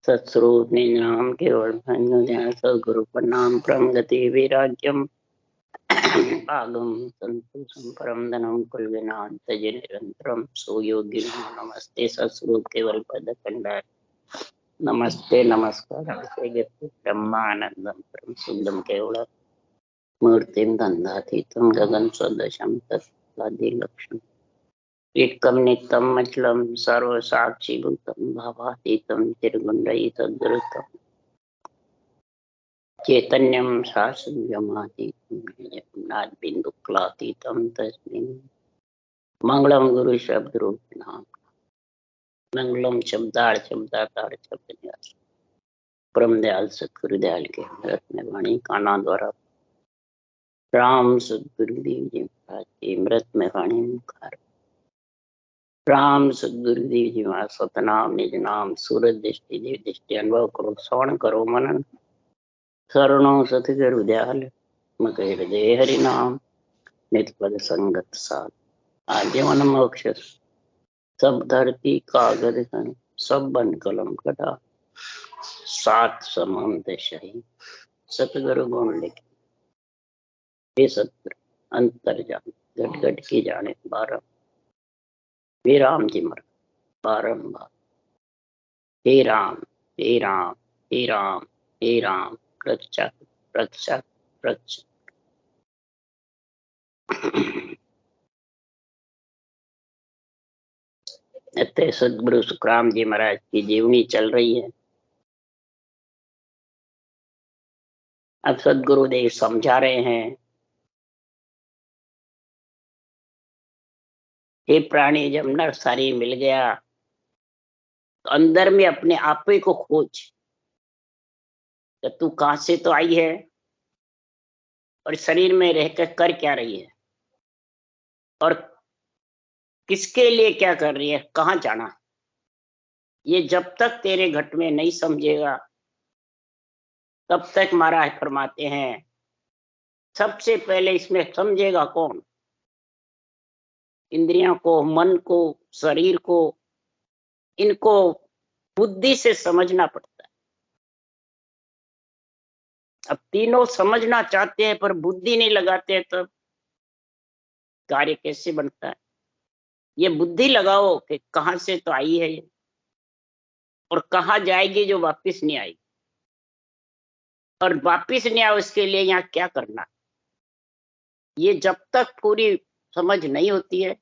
सत्स्वरूप निज नाम केवल ध्यान सदगुरु प्रणाम परम गति वैराग्यम आगम संतोषम परम धनम कुलविनाश तज निरंतरम सो योगी नमस्ते सत्स्वरूप केवल पद खंडा नमस्ते नमस्कार ब्रह्मानंदम परम शुद्धम केवल मूर्तिम गंधातीतम गगन सदशम तत्वादि लक्षण एकम नित्यम अचलम सर्व साक्षी भूतम भावातीतम त्रिगुणरहितद्रुतम चैतन्यम शाश्वतमातीतम नादबिन्दुक्लातीतम तस्मै मंगलम गुरु शब्द रूप नाम मंगलम शब्दार्थ शब्द न्यास परम दयाल सतगुरु दयाल के रत्न वाणी काना द्वारा राम सतगुरुदेव जी महाराज की मृत में वाणी मुखार राम सदगुरुदेव जी महाराज सतनाम निज नाम सूरज दृष्टि देव दृष्टि अनुभव करो श्रवण करो मनन शरणो सतगुरु दयाल मकई हृदय हरि नाम नित पद संगत साथ आजीवन मोक्ष सब धरती कागज धन सब बन कलम कटा सात समंत सही सतगुरु गुण लिखे हे सतगुरु अंतर जान घट घट की जाने बारह हे राम जी मर बारंबार हे राम हे राम हे राम हे राम रक्षक रक्षक रक्षक। इतने सदगुरु सुखराम जी महाराज की जीवनी चल रही है। अब सदगुरुदेव समझा रहे हैं, हे प्राणी, जब नर शरीर मिल गया तो अंदर में अपने आप को खोज कि तू कहां से तो आई है और शरीर में रहकर कर क्या रही है और किसके लिए क्या कर रही है, कहां जाना है। ये जब तक तेरे घट में नहीं समझेगा तब तक महाराज फरमाते हैं सबसे पहले इसमें समझेगा कौन? इंद्रियों को, मन को, शरीर को, इनको बुद्धि से समझना पड़ता है। अब तीनों समझना चाहते हैं पर बुद्धि नहीं लगाते हैं, तब कार्य कैसे बनता है? ये बुद्धि लगाओ कि कहां से तो आई है ये और कहां जाएगी जो वापस नहीं आएगी, और वापस नहीं आओ इसके लिए यहाँ क्या करना। ये जब तक पूरी समझ नहीं होती है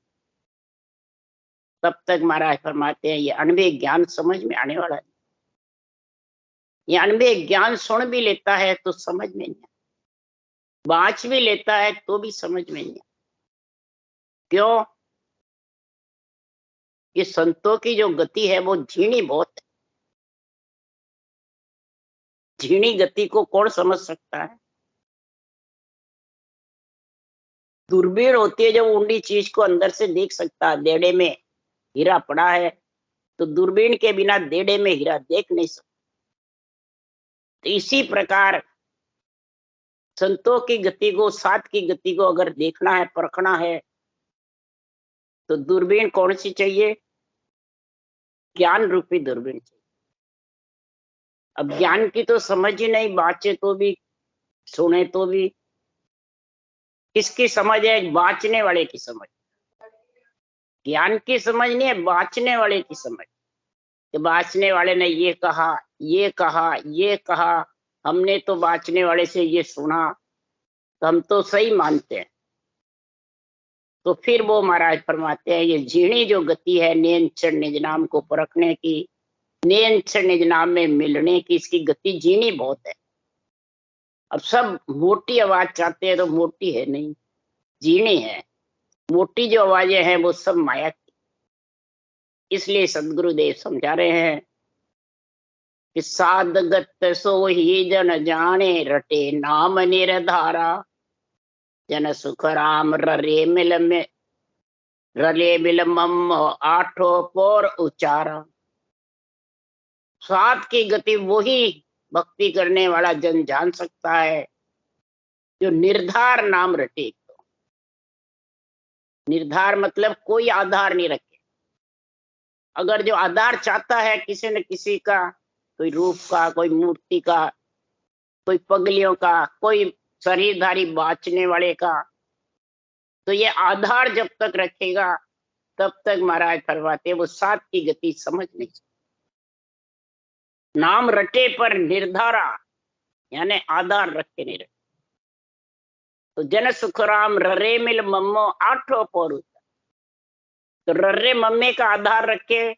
तब तक महाराज फरमाते हैं ये अनवे ज्ञान समझ में आने वाला है। ये अनवे ज्ञान सुन भी लेता है तो समझ में नहीं, बाँच भी लेता है तो भी समझ में नहीं। क्यों? ये संतों की जो गति है वो झीणी बहुत है। झीणी गति को कौन समझ सकता है? दूरबीन होती है जब ऊंडी चीज को अंदर से देख सकता है। देड़े में हीरा पड़ा है तो दूरबीन के बिना देड़े में हीरा देख नहीं सकता। तो इसी प्रकार संतों की गति को, साथ की गति को अगर देखना है, परखना है तो दूरबीन कौन सी चाहिए? ज्ञान रूपी दूरबीन चाहिए। अब ज्ञान की तो समझ ही नहीं, बाँचे तो भी, सुने तो भी। किसकी समझ है? बाँचने वाले की समझ। ज्ञान की समझ नहीं है, बाँचने वाले की समझ। कि बाँचने वाले ने ये कहा, ये कहा, ये कहा, हमने तो बाँचने वाले से ये सुना तो हम तो सही मानते हैं। तो फिर वो महाराज फरमाते हैं ये झीणी जो गति है नियंत्रण निज नाम को परखने की, नियंत्रण निज नाम में मिलने की, इसकी गति झीणी बहुत है। अब सब मोटी आवाज चाहते हैं तो मोटी है नहीं, झीणी है। मोटी जो आवाजें हैं वो सब माया की। इसलिए सदगुरुदेव समझा रहे हैं कि साधगत सो ही जन जाने, रटे नाम निरधारा, जन सुख राम ररे मिल में रले बिलमम आठो पोर उचारा। साध की गति वही भक्ति करने वाला जन जान सकता है जो निर्धार नाम रटे। निर्धार मतलब कोई आधार नहीं रखे। अगर जो आधार चाहता है किसी न किसी का कोई रूप का, कोई मूर्ति का, कोई पगलियों का, कोई शरीरधारी बाचने वाले का। तो ये आधार जब तक रखेगा तब तक महाराज फरमाते वो सात की गति समझ नहीं सकते। नाम रटे पर निर्धारा, यानी आधार रखे नहीं रखे। तो जन सुखराम ररे मिल मम्मो आठो पोर। तो रर्रे मम्मे का आधार रखे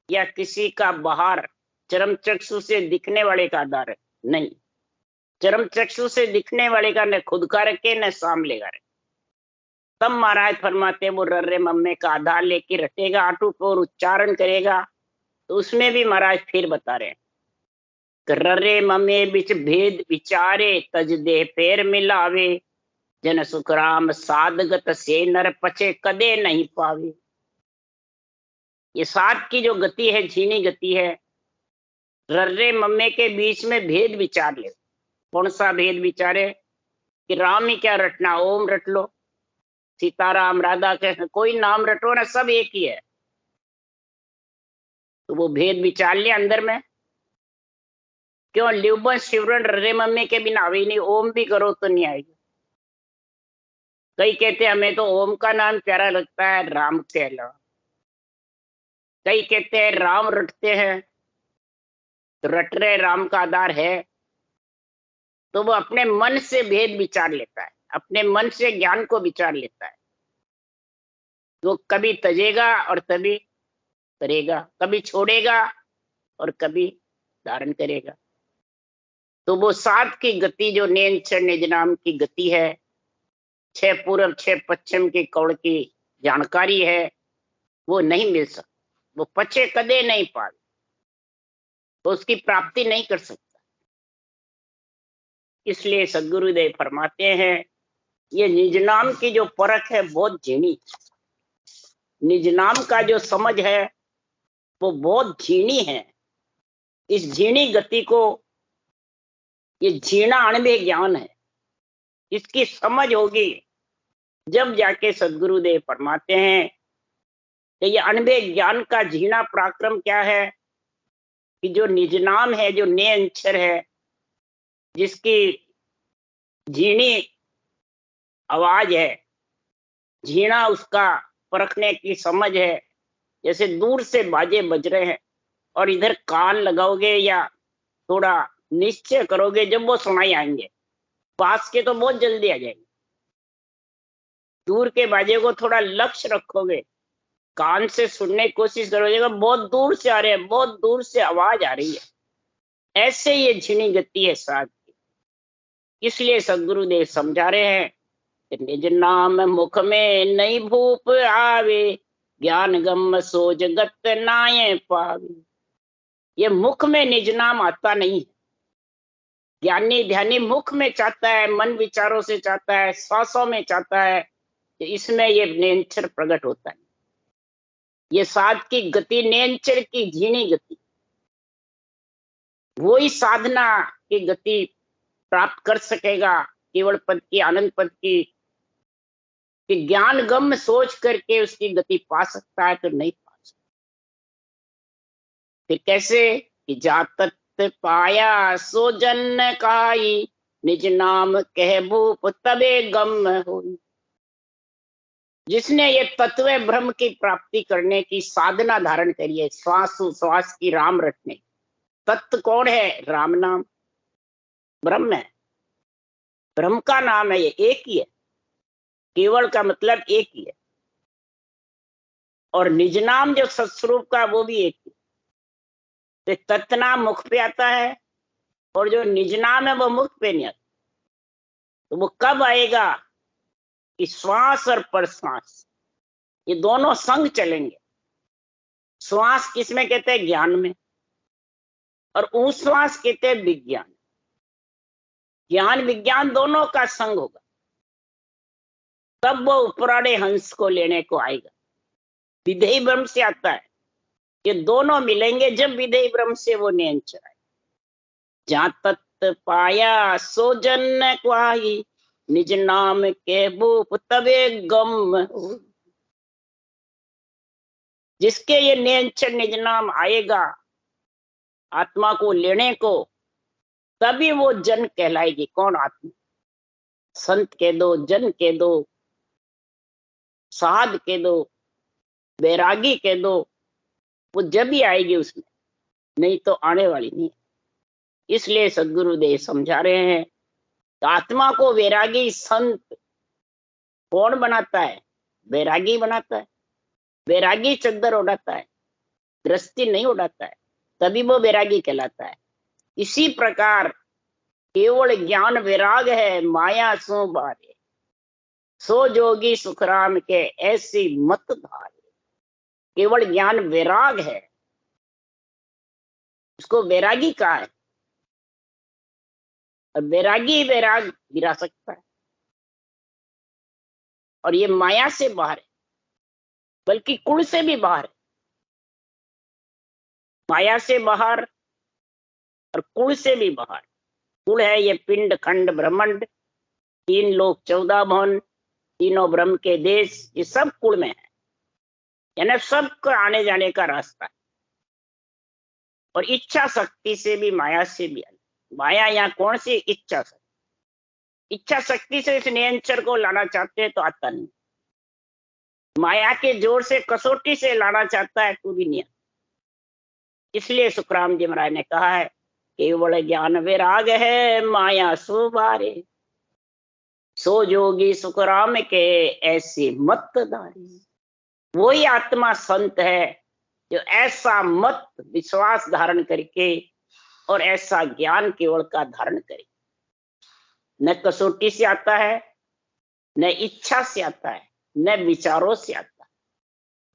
या किसी का बाहर चरम चक्षु से दिखने वाले का आधार रखे? नहीं, चरम चक्षु से दिखने वाले का न खुद का रखे न सामने का रखे। तब महाराज फरमाते वो रर्रे मम्मे का आधार लेके रटेगा, आठू पोर उच्चारण करेगा। तो उसमें भी महाराज फिर बता रहे हैं, ररे ममे बिच भेद विचारे, तज दे पैर मिलावे, जन सुखराम साधगत से नर पचे कदे नहीं पावे। ये सात की जो गति है, झीनी गति है, रर्रे मम्मे के बीच में भेद विचार ले। कौन सा भेद विचारे? कि राम ही क्या रटना, ओम रट लो, सीताराम राधा कृष्ण कोई नाम रटो ना, सब एक ही है। तो वो भेद विचार लिया अंदर में। क्यों? लिवबन शिवरण ररे मम्मी के बिना आवे नहीं, ओम भी करो तो नहीं आएगी। कई कहते हैं हमें तो ओम का नाम प्यारा लगता है राम के अलावा। कई कहते हैं राम रटते हैं, तो रट रहे राम का आधार है। तो वो अपने मन से भेद विचार लेता है, अपने मन से ज्ञान को विचार लेता है। वो कभी तजेगा और कभी करेगा, कभी छोड़ेगा और कभी धारण करेगा। तो वो सात की गति जो नैन छह निज नाम की गति है, छह पूर्व छह पश्चिम की कौड़ की जानकारी है, वो नहीं मिल सकती। वो पचे कदे नहीं पाए, तो उसकी प्राप्ति नहीं कर सकता। इसलिए सदगुरुदेव फरमाते हैं ये निज नाम की जो परख है बहुत झीणी, निज नाम का जो समझ है वो बहुत झीणी है। इस झीणी गति को, ये झीणा अणबे ज्ञान है, इसकी समझ होगी जब जाके सदगुरुदेव फरमाते हैं कि ये अणबे ज्ञान का झीणा पराक्रम क्या है। कि जो निज नाम है, जो ने अक्षर है, जिसकी झीणी आवाज है, झीणा उसका परखने की समझ है। जैसे दूर से बाजे बज रहे हैं और इधर कान लगाओगे या थोड़ा निश्चय करोगे, जब वो सुनाई आएंगे। पास के तो बहुत जल्दी आ जाएंगे, दूर के बाजे को थोड़ा लक्ष्य रखोगे, कान से सुनने की कोशिश करोगे, बहुत दूर से आ रहे हैं, बहुत दूर से आवाज आ रही है। ऐसे ये झीणी गति है साथ की। इसलिए सदगुरुदेव समझा रहे हैं कि निज नाम मुख में नहीं भूप आवे, ज्ञान गम सो जगत नाये पावे। ये मुख में निज नाम आता नहीं है। ज्ञानी ध्यानी मुख में चाहता है, मन विचारों से चाहता है, श्वासों में चाहता है, इसमें ये नेंचर प्रकट होता है। ये साध की गति नेंचर की झीणी गति, वही साधना की गति प्राप्त कर सकेगा केवल पद की, आनंद पद की। कि ज्ञान गम सोच करके उसकी गति पा सकता है तो नहीं पा सकता। फिर कैसे? कि जा तत् पाया सो जन काई, निज नाम कह भूप तबे गम होई। जिसने ये तत्व ब्रह्म की प्राप्ति करने की साधना धारण करी है, श्वास श्वास की राम रटने, तत्व कौन है? राम नाम, ब्रह्म है, ब्रह्म का नाम है, ये एक ही है। केवल का मतलब एक ही है। और निज नाम जो सत्स्वरूप का वो भी एक ही। तो तत्नाम मुख पे आता है और जो निज नाम है वो मुख पे नहीं आता। तो वो कब आएगा? कि श्वास और प्रश्वास ये दोनों संग चलेंगे। श्वास किसमें कहते हैं? ज्ञान में। और उश्वास कहते हैं विज्ञान। ज्ञान विज्ञान दोनों का संग होगा, तब वो उपराणे हंस को लेने को आएगा। विधेय ब्रह्म से आता है, ये दोनों मिलेंगे जब विधेय ब्रह्म से वो नेंचर आए। जहां तत् पाया सो जन क्वाही, निज नाम के भूप तबे गम हो। जिसके ये नेंचर निज नाम आएगा आत्मा को लेने को, तभी वो जन कहलाएगी। कौन आत्मा? संत कह दो, जन कह दो, साध कह दो, बैरागी कह दो, वो जब ही आएगी उसमें, नहीं तो आने वाली नहीं। इसलिए सदगुरुदेव समझा रहे हैं, तो आत्मा को वैरागी संत कौन बनाता है? वैरागी बनाता है। वैरागी चद्दर उड़ाता है, गृहस्थी नहीं उड़ाता है, तभी वो वैरागी कहलाता है। इसी प्रकार केवल ज्ञान वैराग है, माया सो बारे, सो जोगी सुखराम के ऐसी मत धारे। केवल ज्ञान वैराग है, उसको वैरागी कहा है। और वैरागी वैराग गिरा सकता है, और ये माया से बाहर है, बल्कि कुल से भी बाहर है। माया से बाहर और कुल से भी बाहर। कुल है ये पिंड खंड ब्रह्मांड, 3 लोक 14 भवन, तीनों ब्रह्म के देश, ये सब कुल में है, यानी सबका आने जाने का रास्ता है। और इच्छा शक्ति से भी, माया से भी अलग। माया यहाँ कौन सी? इच्छा शक्ति। इच्छा शक्ति से इस नियंत्रण को लाना चाहते हैं तो आता नहीं, माया के जोर से कसौटी से लाना चाहता है तो भी नहीं आता। इसलिए सुखराम जी महाराज ने कहा है, केवल ज्ञान वैराग है, माया सो बारे, सो जोगी सुखराम के ऐसी मत धारी। वही आत्मा संत है जो ऐसा मत विश्वास धारण करके और ऐसा ज्ञान केवल का धारण करे। न कसौटी से आता है, न इच्छा से आता है, न विचारों से आता है।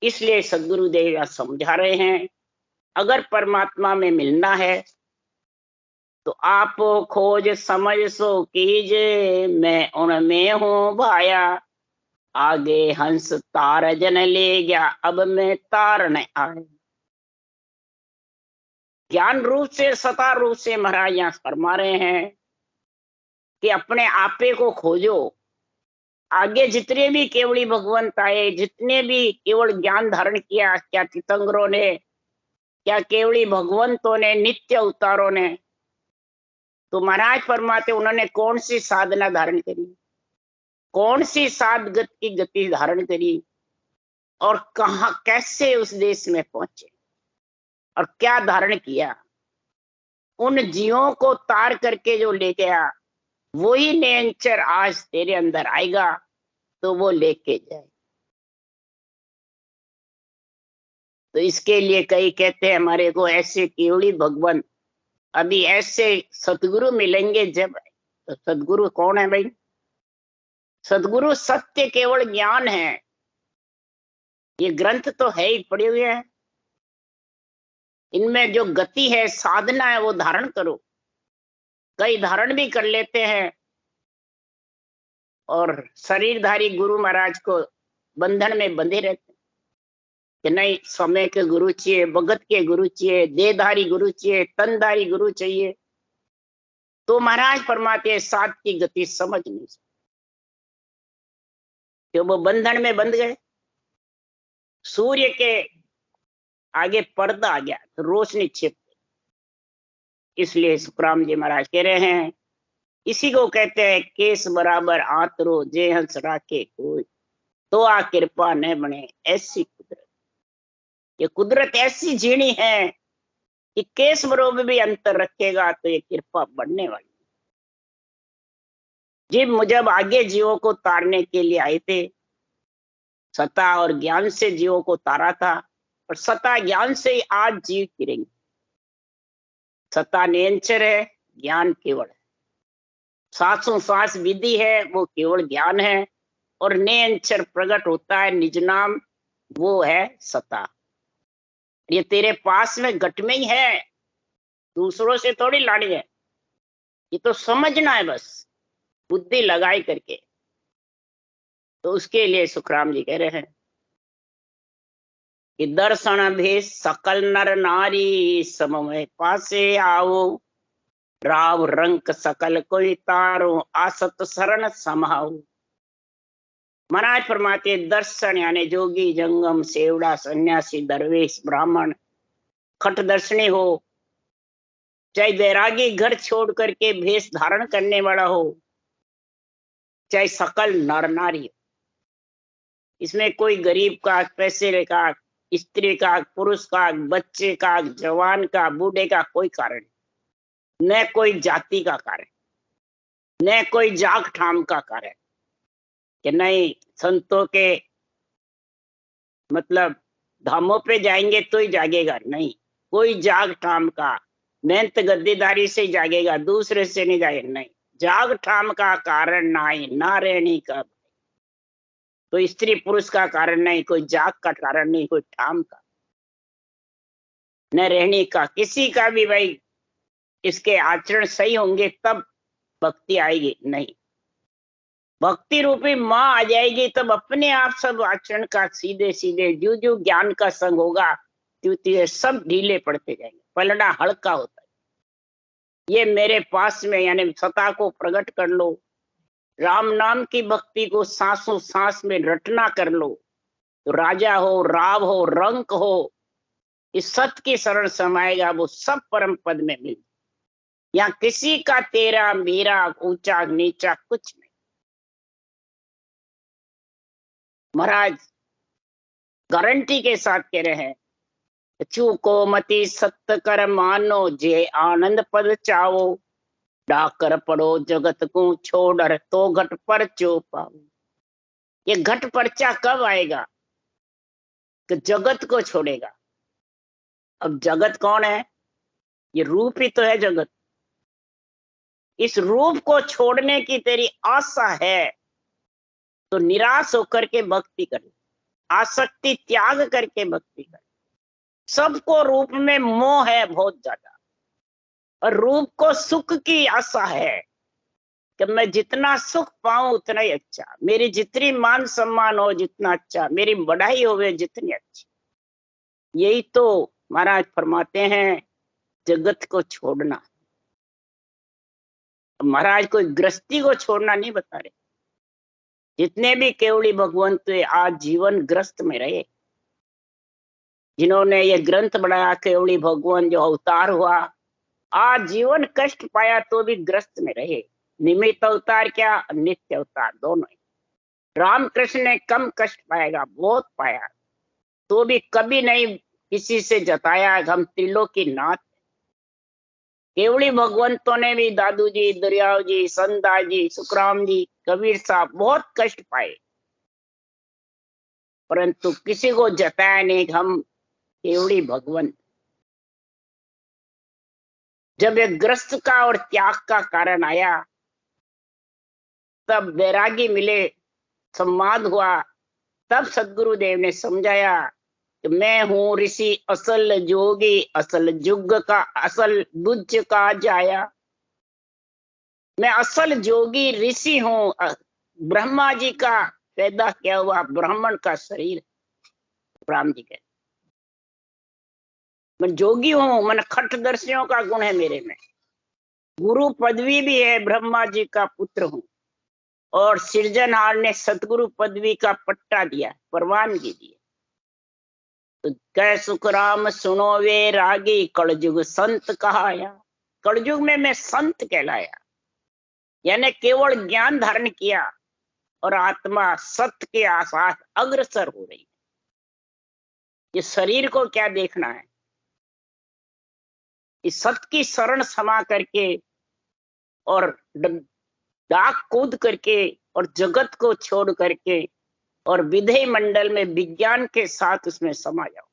इसलिए सदगुरुदेव समझा रहे हैं, अगर परमात्मा में मिलना है तो आप खोज समझ सो कीजे, मैं उनमें हूं भाया, आगे हंस तार जन ले गया, अब मैं तार न आए। ज्ञान रूप से, सता रूप से महाराज यहाँ फरमा रहे हैं कि अपने आपे को खोजो। आगे जितने भी केवली भगवंत आए, जितने भी केवल ज्ञान धारण किया, क्या तीर्थंकरों ने, क्या केवली भगवंतों ने, नित्य अवतारों ने, तो महाराज फरमाते उन्होंने कौन सी साधना धारण करी, कौन सी साध गत की गति धारण करी, और कहा कैसे उस देश में पहुंचे, और क्या धारण किया। उन जीवों को तार करके जो ले गया, वही नेचर आज तेरे अंदर आएगा तो वो लेके जाए। तो इसके लिए कई कहते हैं हमारे को ऐसे केवली भगवान, अभी ऐसे सतगुरु मिलेंगे जब। तो सतगुरु कौन है भाई? सतगुरु सत्य केवल ज्ञान है। ये ग्रंथ तो है ही, पढ़े हुए हैं, इनमें जो गति है, साधना है, वो धारण करो। कई धारण भी कर लेते हैं और शरीरधारी गुरु महाराज को बंधन में बंधे रहते हैं कि नहीं, समय के गुरु चाहिए, भगत के गुरु चाहिए, देहधारी गुरु चाहिए, तनधारी गुरु चाहिए। तो महाराज फरमाते साध की गति समझ नहीं सकते, क्यों? वो बंधन में बंध गए। सूर्य के आगे पर्दा आ गया तो रोशनी छिप गई। इसलिए सुखराम जी महाराज कह रहे हैं, इसी को कहते हैं केस बराबर आतरो जे हंस राखे कोई, तो आ कृपा न बने ऐसी कुदरत। ये कुदरत ऐसी झीणी है कि केस बरोबर भी अंतर रखेगा तो ये कृपा बढ़ने वाली। जब आगे जीवों को तारने के लिए आए थे, सता और ज्ञान से जीवों को तारा था, और सता ज्ञान से ही आज जीव गिरेंगे। सता नियंचर है, ज्ञान केवल है। सांसों सांस विधि है, वो केवल ज्ञान है, और नियंचर प्रकट होता है निज नाम, वो है सता। ये तेरे पास में घट में ही है, दूसरों से थोड़ी लानी है। ये तो समझना है बस, बुद्धि लगाई करके। तो उसके लिए सुखराम जी कह रहे हैं कि दर्शन भेष सकल नर नारी, सममय पासे आओ, राव रंक सकल कोई तारो, आसत शरण समाओ। महाराज फरमाते दर्शन यानी जोगी जंगम सेवड़ा सन्यासी दरवेश ब्राह्मण खट दर्शनी हो, चाहे वैरागी घर छोड़ करके भेष धारण करने वाला हो, चाहे सकल नर नारी हो, इसमें कोई गरीब का, पैसे का, स्त्री का, पुरुष का, बच्चे का, जवान का, बूढ़े का कोई कारण नहीं, न कोई जाति का कारण, न कोई जाग ठाम का कारण कि नहीं संतों के मतलब धामों पे जाएंगे तो ही जागेगा, नहीं, कोई जाग ठाम का मेहनत गद्दीदारी से जागेगा, दूसरे से नहीं जाएगा, नहीं, जाग ठाम का कारण नहीं, ना रहनी का, कोई स्त्री पुरुष का कारण नहीं, कोई जाग का कारण नहीं, कोई ठाम का न रहने का, किसी का भी भाई इसके आचरण सही होंगे तब भक्ति आएगी, नहीं, भक्ति रूपी माँ आ जाएगी तब अपने आप सब आचरण का सीधे सीधे जो जो ज्ञान का संग होगा त्यों सब ढीले पड़ते जाएंगे, पलड़ा हल्का होता है। ये मेरे पास में यानी सत्ता को प्रकट कर लो, राम नाम की भक्ति को सांसों सांस में रटना कर लो, तो राजा हो, राव हो, रंक हो, इस सत्य की शरण समाएगा, वो सब परम पद में मिल। यहाँ किसी का तेरा मेरा ऊंचा नीचा कुछ नहीं। महाराज गारंटी के साथ कह रहे हैं, चूको मति सत्य कर मानो, जे आनंद पद चावो, डाकर पड़ो जगत को छोड़, तो घट पर चो पाओ। ये घट पर्चा कब आएगा कि जगत को छोड़ेगा। अब जगत कौन है? ये रूप ही तो है जगत। इस रूप को छोड़ने की तेरी आशा है तो निराश होकर के भक्ति कर, आसक्ति त्याग करके भक्ति कर। सबको रूप में मोह है बहुत ज्यादा, और रूप को सुख की आशा है कि मैं जितना सुख पाऊं उतना ही अच्छा, मेरी जितनी मान सम्मान हो जितना अच्छा, मेरी बढ़ाई होवे जितनी अच्छी। यही तो महाराज फरमाते हैं जगत को छोड़ना। महाराज कोई गृहस्थी को छोड़ना नहीं बता रहे। जितने भी केवली भगवंत आज जीवन ग्रस्त में रहे, जिन्होंने ये ग्रंथ बनाया केवली भगवान जो अवतार हुआ, आज जीवन कष्ट पाया तो भी ग्रस्त में रहे। निमित्त अवतार क्या, नित्य अवतार दोनों ही। रामकृष्ण ने कम कष्ट पाएगा, बहुत पाया, तो भी कभी नहीं किसी से जताया हम त्रिलोकी नाथ। केवली भगवंतों ने भी, दादू जी, दरियाव जी, संतदास जी, सुखराम जी, कबीर साहब बहुत कष्ट पाए, परंतु किसी को जताया नहीं हम केवली भगवंत। जब एक ग्रस्त का और त्याग का कारण आया तब वैरागी मिले, संवाद हुआ, तब सदगुरुदेव ने समझाया कि मैं हूं ऋषि असल जोगी, असल जुग का असल बुझ का जाया। मैं असल जोगी ऋषि हूं, ब्रह्मा जी का पैदा किया हुआ ब्राह्मण का शरीर। राम जी कहते मैं जोगी हूं, मन खटदर्शियों का गुण है मेरे में, गुरु पदवी भी है, ब्रह्मा जी का पुत्र हूं, और सृजनहार ने सतगुरु पदवी का पट्टा दिया, परवानगी दी। तो कह सुखराम सुनो वे रागी, कलयुग संत कहाया। कलयुग में मैं संत कहलाया, यानी केवल ज्ञान धारण किया और आत्मा सत्य के आसाथ अग्रसर हो रही है। ये शरीर को क्या देखना है, इस सत्य की शरण समा करके और डाक कूद करके और जगत को छोड़ करके और विधेय मंडल में विज्ञान के साथ उसमें समा जाओ।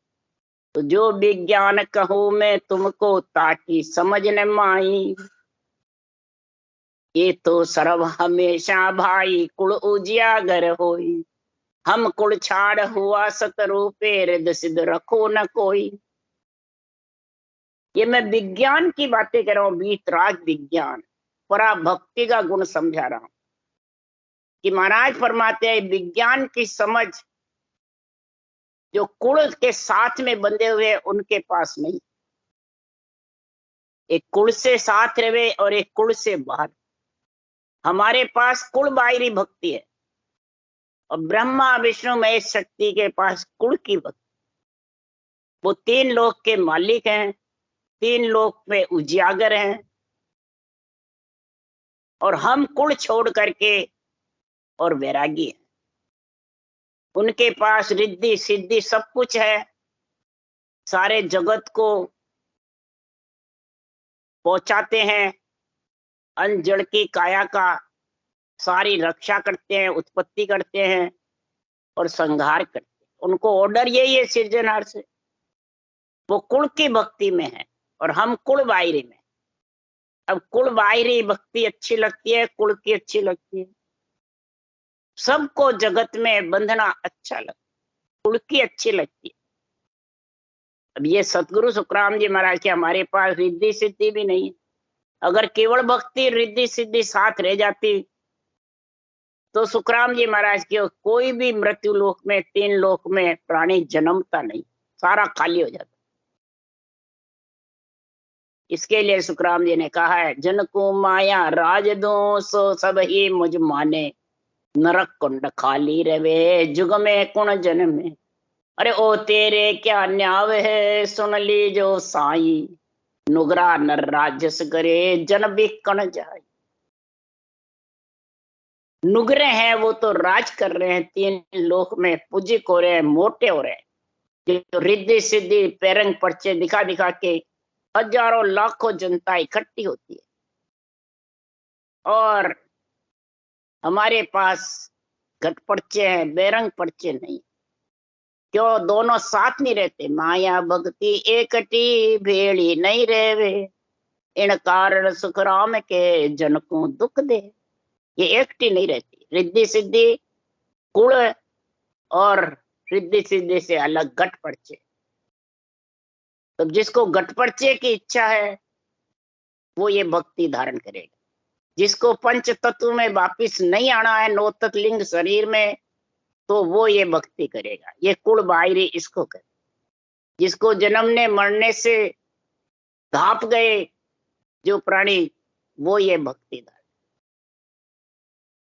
तो जो विज्ञान कहूं मैं तुमको, ताकि समझ न माई, ये तो सर्व हमेशा भाई कुल उजियागर होई, हम कुल छाड़ हुआ सतरूपे, हृदय सिद्ध रखो न कोई। ये मैं विज्ञान की बातें कर रहा हूं, बीतराग विज्ञान, पराभक्ति का गुण समझा रहा हूं कि महाराज फरमाते हैं विज्ञान की समझ जो कुल के साथ में बंधे हुए उनके पास नहीं। एक कुल से साथ रहे और एक कुल से बाहर। हमारे पास कुल बाहरी भक्ति है और ब्रह्मा विष्णु महेश शक्ति के पास कुल की भक्ति। वो तीन लोक के मालिक हैं, तीन लोक में उजियागर हैं, और हम कुल छोड़ करके और वैरागी हैं। उनके पास रिद्धि सिद्धि सब कुछ है, सारे जगत को पहुंचाते हैं, अन्न जड़ की काया का सारी रक्षा करते हैं, उत्पत्ति करते हैं और संहार करते हैं। उनको ऑर्डर यही है सृजनहार से। वो कुल की भक्ति में है और हम कुल बाहिरी में। अब कुल बाहिरी भक्ति अच्छी लगती है, कुल की अच्छी लगती है। सबको जगत में बंधना अच्छा लगता है, कुल की अच्छी लगती है। अब ये सतगुरु सुखराम जी महाराज के हमारे पास रिद्धि सिद्धि भी नहीं है। अगर केवल भक्ति रिद्धि सिद्धि साथ रह जाती तो सुखराम जी महाराज की कोई भी मृत्यु लोक में, तीन लोक में प्राणी जन्मता नहीं, सारा खाली हो जाता। इसके लिए सुखराम जी ने कहा है, जन को माया राज दो सो सब ही मुझ माने, नरक कुंड खाली रवे जुग में कुण जन्मे। अरे ओ तेरे क्या न्याव है, सुन ली जो साई, नुगरा नर राजस करे जन भी कण जाए। नुगरे हैं वो तो राज कर रहे हैं, तीन लोक में पूजिक हो रहे हैं, मोटे हो रहे हैं। जो रिद्धि सिद्धि पेरंग पर्चे दिखा दिखा के हजारों लाखों जनता इकट्ठी होती है, और हमारे पास घट पर्चे हैं, बेरंग पर्चे नहीं। क्यों दोनों साथ नहीं रहते? माया भक्ति एकटी भेड़ी नहीं रेवे, इन कारण सुखराम के जन को दुख दे। ये एकटी नहीं रहती। रिद्धि सिद्धि कुल और रिद्धि सिद्धि से अलग घट पर्चे। तो जिसको घट पर्चे की इच्छा है वो ये भक्ति धारण करेगा। जिसको पंच तत्व में वापिस नहीं आना है, नौ तत्व लिंग शरीर में, तो वो ये भक्ति करेगा। ये कुल बाहिरी इसको करे। जिसको जन्मने मरने से धाप गए जो प्राणी, वो ये भक्ति धारण।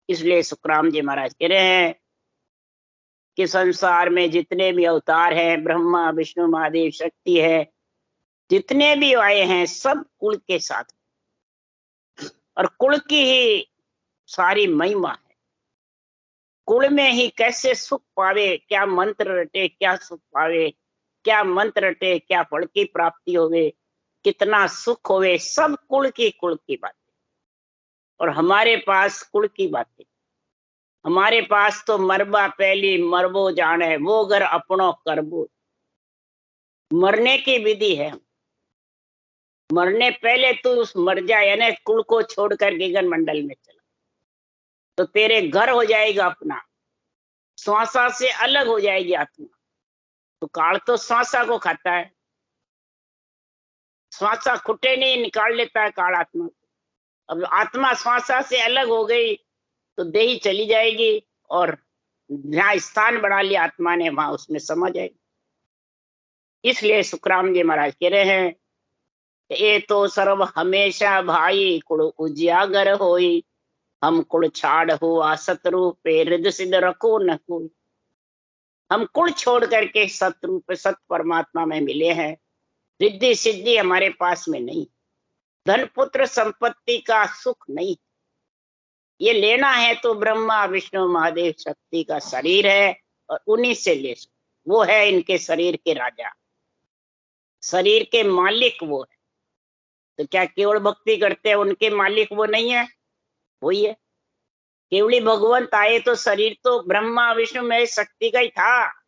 इसलिए सुखराम जी महाराज कह रहे हैं कि संसार में जितने भी अवतार हैं, ब्रह्मा विष्णु महादेव शक्ति है, जितने भी आए हैं सब कुल के साथ, और कुल की ही सारी महिमा है। कुल में ही कैसे सुख पावे, क्या मंत्र रटे, क्या सुख पावे, क्या मंत्र रटे, क्या फल की प्राप्ति होवे, कितना सुख होवे, सब कुल की बातें। और हमारे पास कुल की बातें, हमारे पास तो मरबा पहली मरबो जाने, वो घर अपनो करबो। मरने की विधि है। मरने पहले तू उस मर जाए, यानी कुल को छोड़कर गगन मंडल में चला, तो तेरे घर हो जाएगा अपना, श्वासा से अलग हो जाएगी आत्मा। तो काल तो श्वासा को खाता है, श्वासा खुटे नहीं निकाल लेता है काल आत्मा। अब आत्मा श्वासा से अलग हो गई तो देही चली जाएगी, और जहाँ स्थान बना लिया आत्मा ने वहां उसमें समा जाएगी। इसलिए सुखराम जी महाराज कह रहे हैं, ये तो सर्व हमेशा भाई कुल उजियागर होई, हम कुल छाड़ हुआ सतरूपे हृदय सिद्ध रखो न कोई। हम कुल छोड़ करके सतरूप सत परमात्मा में मिले हैं। रिद्धि सिद्धि हमारे पास में नहीं, धन पुत्र संपत्ति का सुख नहीं। ये लेना है तो ब्रह्मा विष्णु महादेव शक्ति का शरीर है, और उन्हीं से ले। वो है इनके शरीर के राजा, शरीर के मालिक वो है। तो क्या केवल भक्ति करते हैं उनके मालिक वो नहीं है? वही है। केवली भगवंत आए तो शरीर तो ब्रह्मा विष्णु में शक्ति का ही था।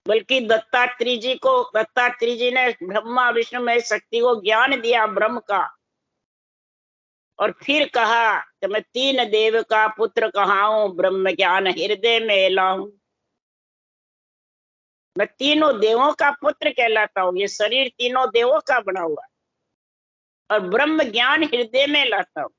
बल्कि दत्तात्रेय जी ने ब्रह्मा विष्णु में शक्ति को ज्ञान दिया ब्रह्म का, और फिर कहा कि मैं तीन देव का पुत्र कहाऊं, ब्रह्म ज्ञान हृदय में लाऊं। मैं तीनों देवों का पुत्र कहलाता हूं। ये शरीर तीनों देवों का बना हुआ है, और ब्रह्म ज्ञान हृदय में लाता हूं,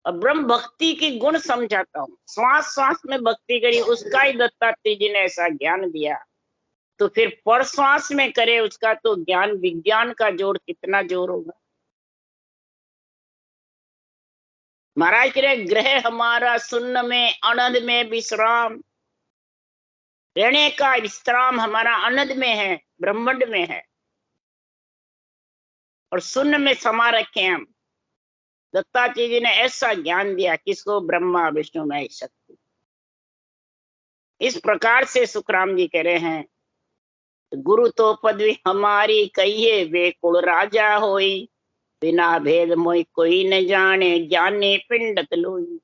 और ब्रह्म भक्ति की गुण समझाता हूं। श्वास श्वास में भक्ति करी, उसका ही दत्तात्रेय जी ने ऐसा ज्ञान दिया। तो फिर पर श्वास में करे उसका तो ज्ञान विज्ञान का जोर कितना जोर होगा। महाराज कह रहे, ग्रह हमारा सुन्न में आनंद में विश्राम, रहने का विश्राम हमारा आनंद में है, ब्रह्मांड में है, और शून्य में समा रखे हैं हम। दत्तात्रेय जी ने ऐसा ज्ञान दिया, किसको? ब्रह्मा विष्णु महेश शक्ति। इस प्रकार से सुखराम जी कह रहे हैं, गुरु तो पदवी हमारी कहिए, वे कुल राजा होई, बिना भेद मोई कोई न जाने, ज्ञानी पिंडत लोई।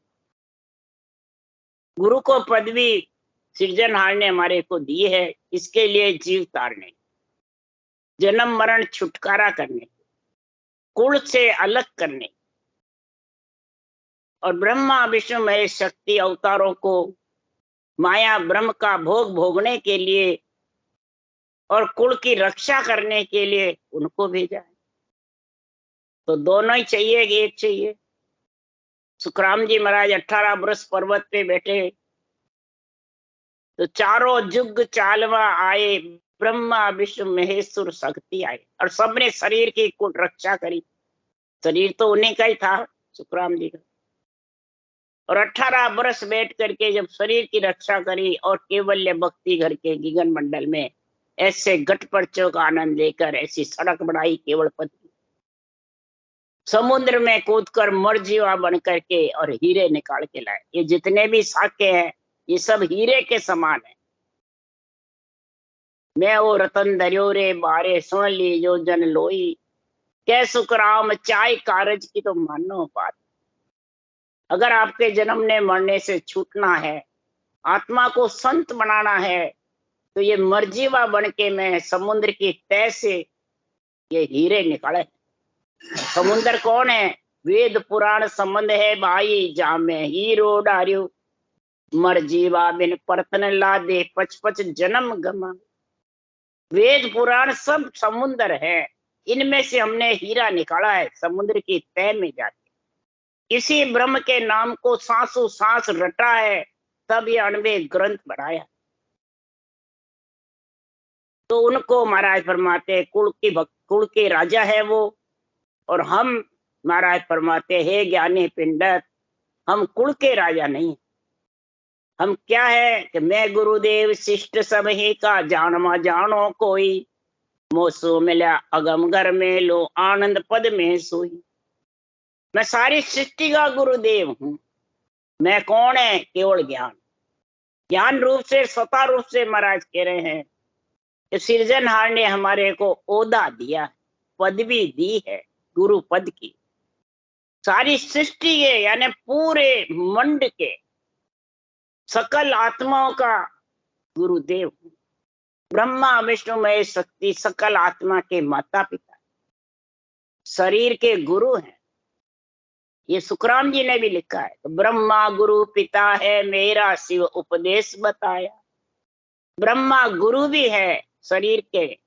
गुरु को पदवी सृजनहार ने हमारे को दी है, इसके लिए जीव तारने, जन्म मरण छुटकारा करने, कुल से अलग करने, और ब्रह्मा विष्णु महेश शक्ति अवतारों को माया ब्रह्म का भोग भोगने के लिए और कुल की रक्षा करने के लिए उनको भेजा है। तो दोनों ही चाहिए कि एक चाहिए? सुखराम जी महाराज 18 वर्ष पर्वत पे बैठे, तो चारों जुग चालवा आए, ब्रह्मा विष्णु महेश्वर शक्ति आए, और सबने शरीर की कुल रक्षा करी। शरीर तो उन्हीं का ही था, सुखराम जी का। और 18 वर्ष बैठ करके जब शरीर की रक्षा करी, और केवल्य भक्ति घर के गगन मंडल में ऐसे घट पर्चों का आनंद लेकर ऐसी सड़क बनाई केवल पति, समुद्र में कूदकर मरजीवा बन करके और हीरे निकाल के लाए। ये जितने भी साके हैं ये सब हीरे के समान है। मैं वो रतन धर्यो रे बारे, सुन ली जो जन लोई, कै सुखराम चाय कारज की तो मानो बात। अगर आपके जन्म ने मरने से छूटना है, आत्मा को संत बनाना है, तो ये मरजीवा बन के मैं समुद्र की तह से ये हीरे निकाले। समुद्र कौन है? वेद पुराण संबंध है भाई, जा में हीरो डारियो, मरजीवा बिन परतन ला दे, पच पच जन्म गमा। वेद पुराण सब समुद्र है, इनमें से हमने हीरा निकाला है समुद्र की तह में जाके। इसी ब्रह्म के नाम को सांसों सांस रटा है, तब ये 98 ग्रंथ बनाया। तो उनको महाराज फरमाते कुल के राजा है वो, और हम महाराज फरमाते हे ज्ञानी पिंडत, हम कुल के राजा नहीं। हम क्या है कि मैं गुरुदेव शिष्ट सब ही का, जानमा जानो कोई, मोसो मिला अगम घर में लो, आनंद पद में सोई। मैं सारी सृष्टि का गुरुदेव हूं। मैं कौन है? केवल ज्ञान। ज्ञान रूप से स्वतः रूप से महाराज कह रहे हैं कि सृजनहार ने हमारे को ओदा दिया, पदवी दी है गुरु पद की। सारी सृष्टि के यानी पूरे मंड के सकल आत्माओं का गुरुदेव हूं। ब्रह्मा विष्णु महेश शक्ति सकल आत्मा के माता पिता, शरीर के गुरु हैं। ये सुखराम जी ने भी लिखा है, तो ब्रह्मा गुरु पिता है मेरा, शिव उपदेश बताया। ब्रह्मा गुरु भी है शरीर के,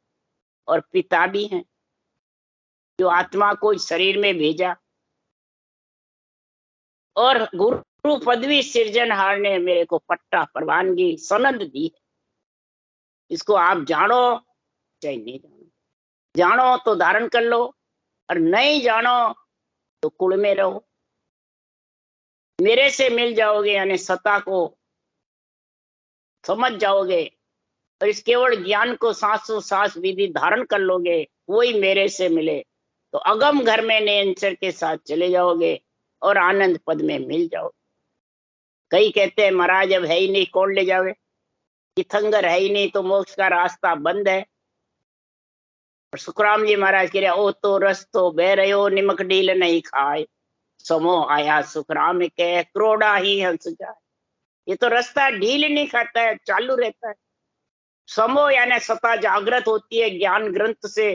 और पिता भी हैं, जो आत्मा को शरीर में भेजा। और गुरु पदवी सृजनहार ने मेरे को पट्टा परवानगी सनद दी है। इसको आप जानो चाहे नहीं जानो, जानो तो धारण कर लो, और नहीं जानो तो कुल में रहो। मेरे से मिल जाओगे यानी सत्ता को समझ जाओगे, और इस केवल ज्ञान को सांसों सांस विधि धारण कर लोगे, वही मेरे से मिले तो अगम घर में निरंतर के साथ चले जाओगे और आनंद पद में मिल जाओगे। कई कहते हैं महाराज अब है ही नहीं, कौन ले जावे, तीर्थंकर है ही नहीं तो मोक्ष का रास्ता बंद है। और सुखराम जी महाराज कह रहे ओ तो रस्तो बह रहे निमक ढील नहीं खाए, समो आया सुखराम के क्रोड़ा ही हंस जाए। ये तो रास्ता ढील नहीं खाता है, चालू रहता है। समो यानी सत्ता जागृत होती है ज्ञान ग्रंथ से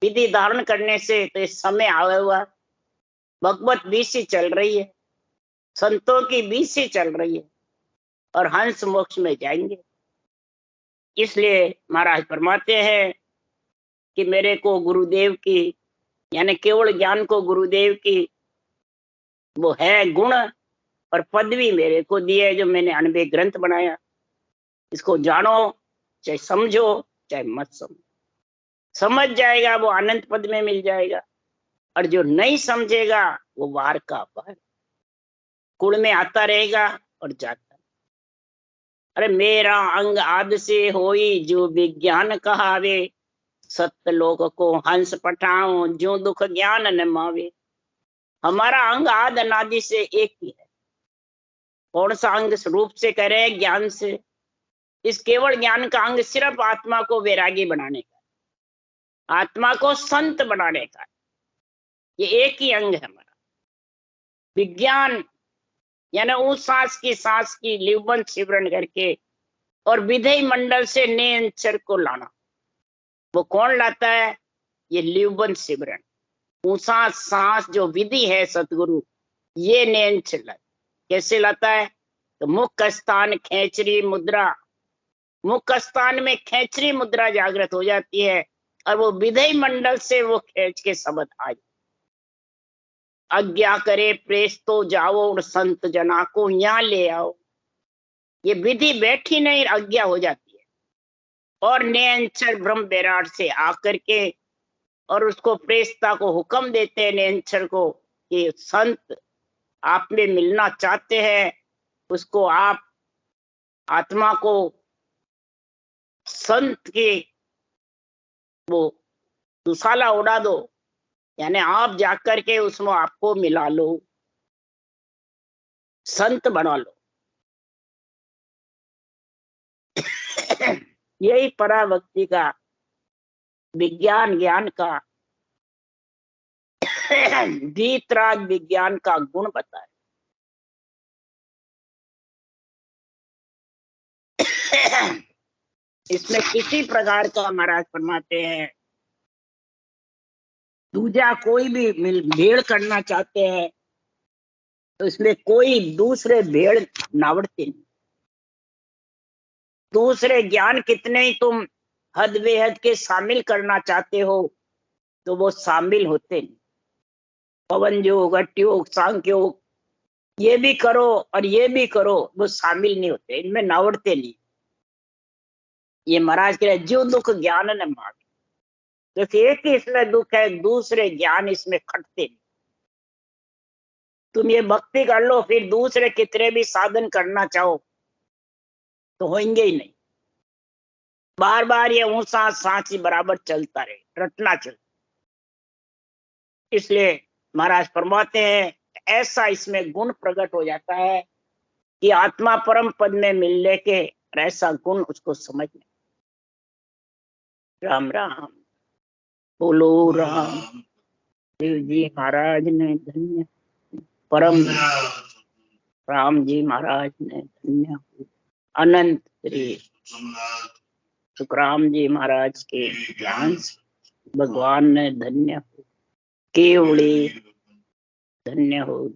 विधि धारण करने से, तो इस समय आया हुआ भगवत बीसी चल रही है, संतों की बीसी चल रही है, और हंस मोक्ष में जाएंगे। इसलिए महाराज फरमाते हैं कि मेरे को गुरुदेव की यानी केवल ज्ञान को गुरुदेव की वो है गुण और पदवी मेरे को दी है, जो मैंने 98 ग्रंथ बनाया। इसको जानो चाहे समझो चाहे मत समझो, समझ जाएगा वो आनंद पद में मिल जाएगा, और जो नहीं समझेगा वो वार का वार कुल में आता रहेगा और जाता। अरे मेरा अंग आद से होई जो विज्ञान कहावे, सत्य लोक को हंस पठाऊं जो दुख ज्ञान न मावे। हमारा अंग आद अनादि से एक ही है। कौन सा अंग रूप से करे? ज्ञान से। इस केवल ज्ञान का अंग सिर्फ आत्मा को वैरागी बनाने का, आत्मा को संत बनाने का, ये एक ही अंग है हमारा। विज्ञान यानी उस सांस की लिवबंद सिमरन करके और विधेय मंडल से नेंचर को लाना। वो कौन लाता है? ये लिवबंद सिमरन, ऊंचा सांस जो विधि है सतगुरु, ये नेंचर लाता। कैसे लाता है? तो मुख स्थान खेचरी मुद्रा, मुख स्थान में खेचरी मुद्रा जागृत हो जाती है और वो विधेय मंडल से वो खेच के शब्द आ। आज्ञा करे प्रेस तो जाओ और संत जना को यहाँ ले आओ। ये विधि बैठी नहीं, आज्ञा हो जाती है और नेंचर ब्रह्म बैराट से आकर के और उसको प्रेस्ता को हुक्म देते हैं नेंचर को कि संत आप में मिलना चाहते हैं, उसको आप आत्मा को संत के वो दुसाला उड़ा दो, यानी आप जाकर के उसमें आपको मिला लो, संत बना लो। यही पराभक्ति का, विज्ञान ज्ञान का, गीतराज विज्ञान का गुण बताए। इसमें किसी प्रकार का महाराज फरमाते हैं दूजा कोई भी भेड़ करना चाहते हैं तो इसमें कोई दूसरे भेड़ नावड़ते नहीं। दूसरे ज्ञान कितने ही तुम हद बेहद के शामिल करना चाहते हो तो वो शामिल होते नहीं। पवन योग, हठ योग, सांख्य योग, ये भी करो और ये भी करो, वो शामिल नहीं होते, इनमें नावड़ते नहीं। ये महाराज कह रहे जो दुख ज्ञान न मांगे, तो एक ही इसमें दुख है, दूसरे ज्ञान इसमें खटते नहीं। तुम ये भक्ति कर लो, फिर दूसरे कितने भी साधन करना चाहो तो होंगे ही नहीं। बार बार ये ऊंचा सांची बराबर चलता रहे, रटना चल। इसलिए महाराज फरमाते हैं ऐसा इसमें गुण प्रकट हो जाता है कि आत्मा परम पद में मिलने के ऐसा गुण उसको समझने। राम राम बोलो राम। शिव जी महाराज ने धन्य, परम राम जी महाराज ने धन्य, अनंत श्री सुखराम जी महाराज के ज्ञान से भगवान ने धन्य हो, केवड़ी धन्य हो,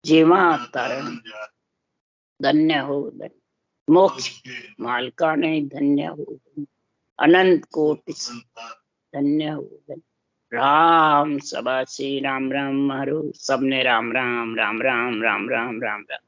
जीवा तारण धन्य हो, मोक्ष मालका ने धन्य हो, अनंत कोटि धन्य हो। राम सभा श्री राम राम मारो, सबने राम राम राम राम राम राम राम राम।